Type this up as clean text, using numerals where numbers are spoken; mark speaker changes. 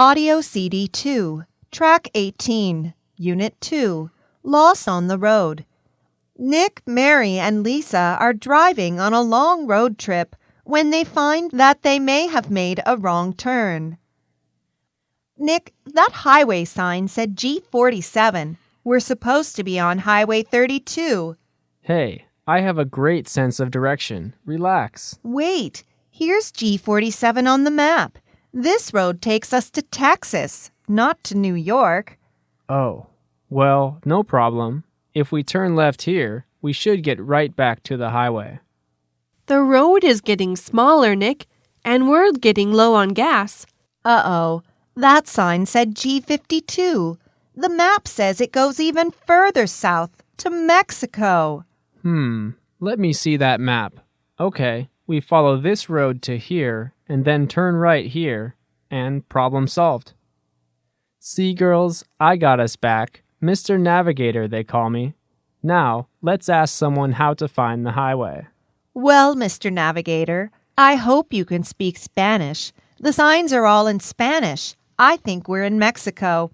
Speaker 1: Audio CD 2, Track 18, Unit 2, Lost on the Road. Nick, Mary, and Lisa are driving on a long road trip when they find that they may have made a wrong turn. Nick, that highway sign said G47. We're supposed to be on Highway 32.
Speaker 2: Hey, I have a great sense of direction. Relax.
Speaker 1: Wait, here's G47 on the map. This road takes us to Texas, not to New York.
Speaker 2: Oh, well, no problem. If we turn left here, we should get right back to the highway.
Speaker 3: The road is getting smaller, Nick, and we're getting low on gas.
Speaker 1: Uh-oh, that sign said G52. The map says it goes even further south, to Mexico.
Speaker 2: Let me see that map. Okay, we follow this road to here, and then turn right here, and problem solved. See, girls, I got us back. Mr. Navigator, they call me. Now, let's ask someone how to find the highway.
Speaker 1: Well, Mr. Navigator, I hope you can speak Spanish. The signs are all in Spanish. I think we're in Mexico.